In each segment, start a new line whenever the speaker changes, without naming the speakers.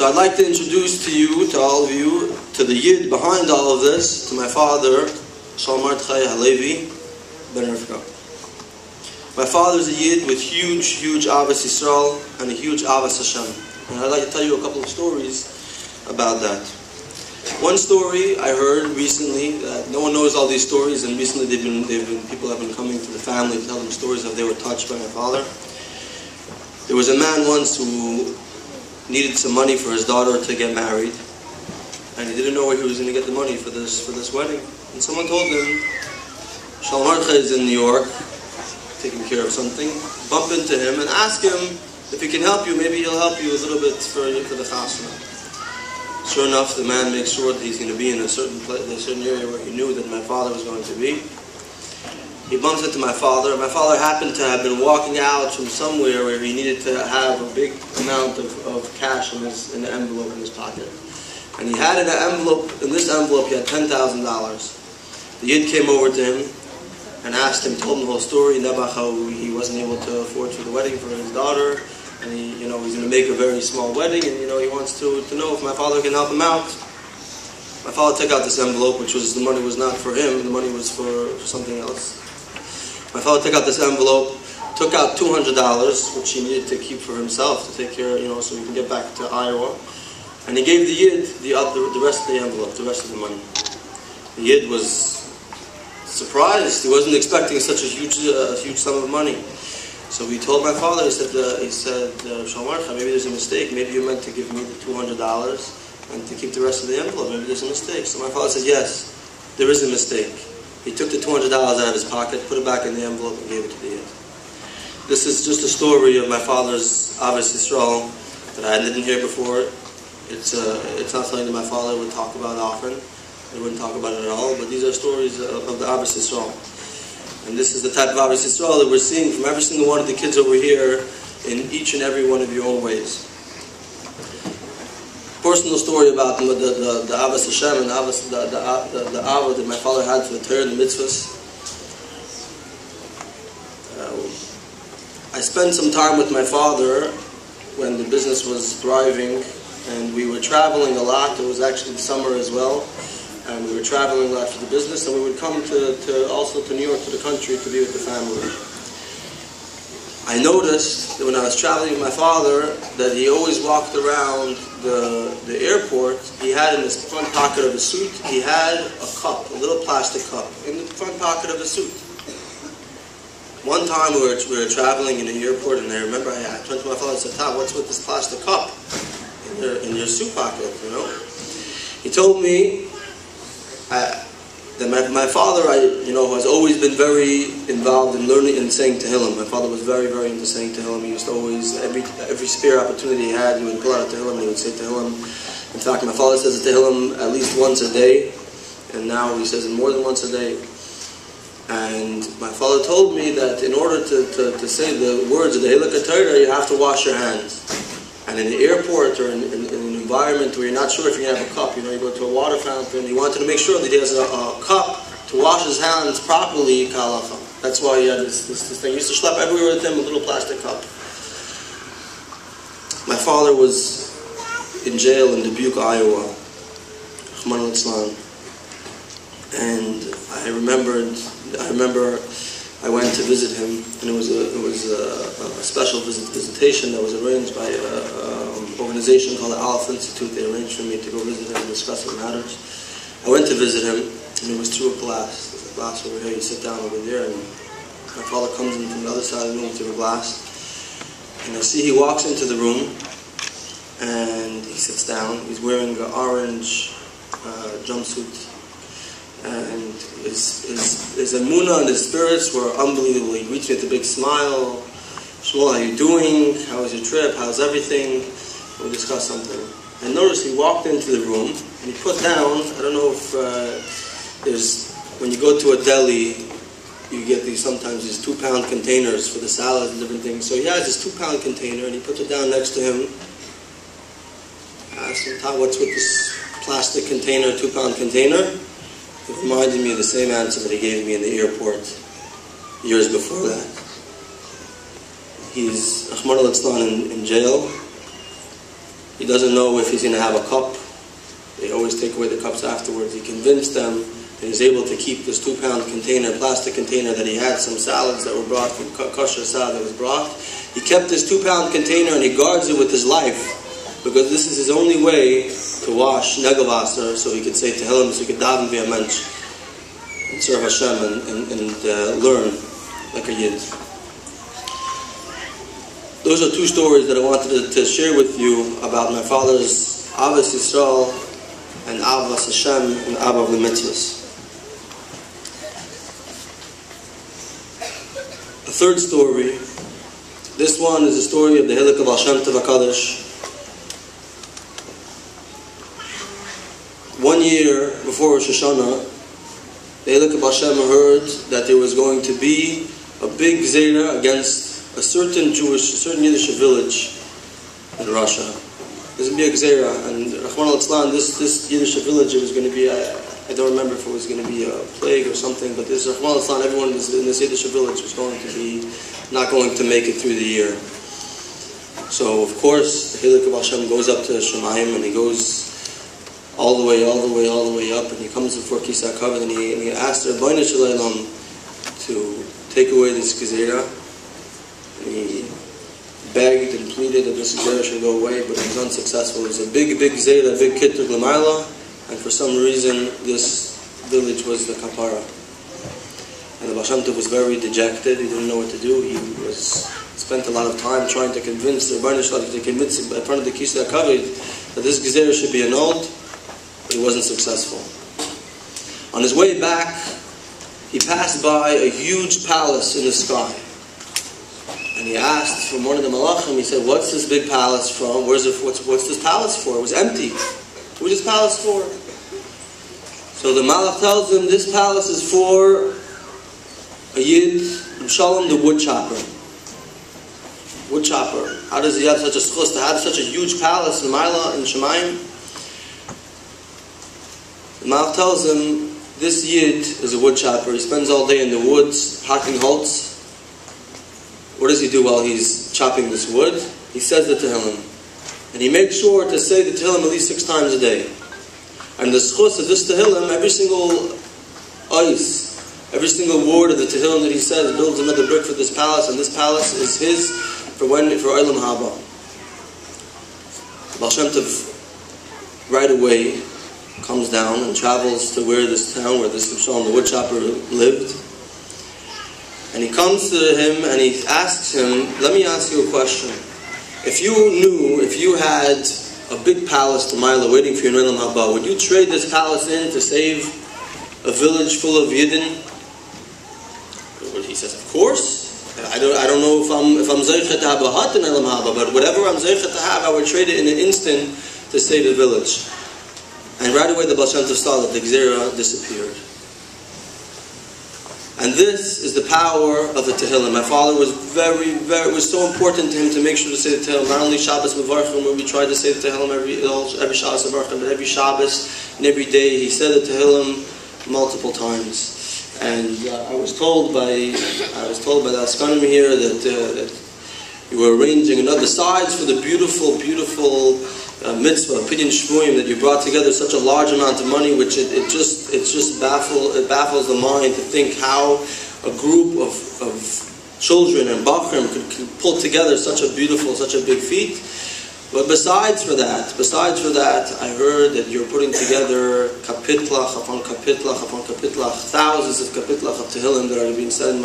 So I'd like to introduce to you, to all of you, to the Yid behind all of this, to my father, Sholom Halevi Ben Rivka. My father's a Yid with huge Avos Yisrael and a huge Avos Hashem. And I'd like to tell you a couple of stories about that. One story I heard recently, that no one knows all these stories, and recently people have been coming to the family to tell them stories that they were touched by my father. There was a man once who needed some money for his daughter to get married, and he didn't know where he was going to get the money for this wedding. And someone told him, Sholom is in New York, taking care of something. Bump into him and ask him if he can help you. Maybe he'll help you a little bit for the chasna. Sure enough, the man makes sure that he's going to be in a certain place, in a certain area where he knew that my father was going to be. He bumps into my father. My father happened to have been walking out from somewhere where he needed to have a big amount of cash in an envelope in his pocket. And he had in this envelope he had $10,000. The Yid came over to him and asked him, told him the whole story, about how he wasn't able to afford for the wedding for his daughter, and he's going to make a very small wedding, and he wants to know if my father can help him out. My father took out this envelope, the money was not for him, the money was for something else. My father took out this envelope, took out $200, which he needed to keep for himself to take care, so he can get back to Iowa, and he gave the Yid the rest of the envelope, the rest of the money. The Yid was surprised. He wasn't expecting such a huge sum of money. So he told my father, he said, Sholom, maybe there's a mistake. Maybe you meant to give me the $200 and to keep the rest of the envelope. Maybe there's a mistake. So my father said, yes, there is a mistake. He took the $200 out of his pocket, put it back in the envelope, and gave it to the Yid. This is just a story of my father's Avos Yisrael that I didn't hear before. It's not something that my father would talk about often. He wouldn't talk about it at all, but these are stories of the Avos Yisrael. And this is the type of Avos Yisrael that we're seeing from every single one of the kids over here in each and every one of your own ways. Personal story about the Avos Hashem and the Ava that my father had for the Torah and the mitzvahs. I spent some time with my father when the business was thriving, and we were traveling a lot. It was actually the summer as well. And we were traveling a lot for the business, and we would come also to New York, to the country, to be with the family. I noticed that when I was traveling with my father, that he always walked around the airport. He had in his front pocket of his suit, he had a cup, a little plastic cup, in the front pocket of his suit. One time we were traveling in the airport, and I remember I turned to my father and said, Tom, what's with this plastic cup in your suit pocket, He told me that my father, has always been very involved in learning and saying Tehillim. My father was very, very into saying Tehillim. He used to always, every spare opportunity he had, he would pull out a Tehillim and he would say Tehillim. In fact, my father says Tehillim at least once a day, and now he says it more than once a day. And my father told me that in order to say the words of the Hilak HaTorah, you have to wash your hands. And in the airport or in an environment where you're not sure if you're going to have a cup, you go to a water fountain, he wanted to make sure that he has a cup to wash his hands properly, kalacha. That's why he had this thing. He used to schlep everywhere with him a little plastic cup. My father was in jail in Dubuque, Iowa, and I remember I went to visit him, and it was a special visitation that was arranged by an organization called the Aleph Institute. They arranged for me to go visit him and discuss what matters. I went to visit him, and it was through a glass. There's a glass over here. You sit down over there, and my father comes in from the other side of the room through the glass, and I see he walks into the room, and he sits down. He's wearing an orange jumpsuit. And his emunah and his spirits were unbelievable. He reached me with a big smile. Shmuel, how you doing? How was your trip? How's everything? We discussed something. I noticed he walked into the room and he put down, I don't know if when you go to a deli, you get sometimes these 2-pound containers for the salad and different things. So he has this 2-pound container and he puts it down next to him. I asked him, Tom, what's with this plastic container, 2-pound container? It reminded me of the same answer that he gave me in the airport years before that. He's Ahmad al-Islam in jail. He doesn't know if he's going to have a cup. They always take away the cups afterwards. He convinced them, and he's able to keep this 2-pound container, plastic container that he had, some salads that were brought, kosher salad that was brought. He kept this 2-pound container and he guards it with his life, because this is his only way to wash Negelwasser, so he could say Tehillim, so he could daven via mensch, and serve Hashem and learn like a Yid. Those are 2 stories that I wanted to share with you about my father's Avos Yisrael and Avos Hashem and Avos the Mitzvahs. A third story. This one is the story of the Hilik of Baal Shem Tov HaKadosh. 1 year before Rosh Hashanah, the Hilik of Baal Shem heard that there was going to be a big Zera against a certain Yiddish village in Russia. There's going to be a Gzera, and Rahman al-Islam, this Yiddish village, it was going to be, I don't remember if it was going to be a plague or something, but this Rahman al-Islam, everyone in this Yiddish village was going to be not going to make it through the year. So, of course, the Hilik of Hashem goes up to Shvuyim, and he goes all the way up, and he comes before Kisei HaKavod, and he asks the Rebbeinu Shalom to take away this Gzera, and he begged and pleaded that this Gzera should go away, but it was unsuccessful. It was a big Gzera, a big Kitur L'mayla, and for some reason this village was the Kapara. And the Baal Shem Tov was very dejected. He didn't know what to do. He spent a lot of time trying to convince the Rebbeinu Shalom, to convince him in front of the Kisei HaKavod that this Gzera should be annulled, but he wasn't successful. On his way back, he passed by a huge palace in the sky. And he asked from one of the Malachim, he said, "What's this big palace from? What's this palace for?" It was empty. What is this palace for? So the Malach tells him, this palace is for a Yid, Sholom, the wood chopper. Wood chopper. How does he have such a schus to have such a huge palace in Maila, in Shemayim? The Malach tells him, this Yid is a wood chopper. He spends all day in the woods, hacking holtz. What does he do while he's chopping this wood? He says the Tehillim. And he makes sure to say the Tehillim at least 6 times a day. And the schus of this Tehillim, every single ice, every single word of the Tehillim that he says builds another brick for this palace, and this palace is his for Olam Haba. Baal Shem Tov right away comes down and travels to where this town, where this Sholom, the woodchopper, lived. And he comes to him and he asks him, let me ask you a question. If you had a big palace to Maila waiting for you in Olam Haba, would you trade this palace in to save a village full of Yidden? He says, of course. I don't know if I'm zeichet to have a hut in Olam Haba, but whatever I'm zeichet to have, I would trade it in an instant to save the village. And right away the Baal Shem Tov saw that the Gzera disappeared. And this is the power of the Tehillim. My father was it was so important to him to make sure to say the Tehillim. Not only Shabbos Mevarchim, where we tried to say the Tehillim every Shabbos Mevarchim, but every Shabbos and every day he said the Tehillim multiple times. And I was told by the Askanim here that you were arranging another sides for the beautiful mitzvah, Pidyon Shvuyim, that you brought together such a large amount of money, which it just baffles the mind to think how a group of children and bachrim could pull together such a big feat. But besides for that, I heard that you're putting together kapitlach upon kapitlach upon kapitlach, thousands of kapitlach of Tehillim that are being said in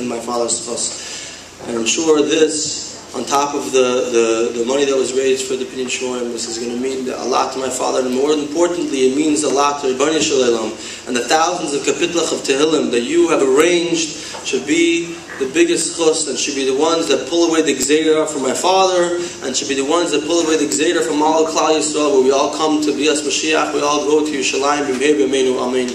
my father's chos. And I'm sure this, on top of the money that was raised for the Pidyon Shvuyim, this is going to mean a lot to my father, and more importantly, it means a lot to Rebbeinu Shalom. And the thousands of kapitlach of Tehillim that you have arranged should be the biggest chus, and should be the ones that pull away the Gzeira from my father, and should be the ones that pull away the Gzeira from all of Klal Yisrael, where we all come to Bias Mashiach, we all go to Yerushalayim, B'meir B'meinu, Amen.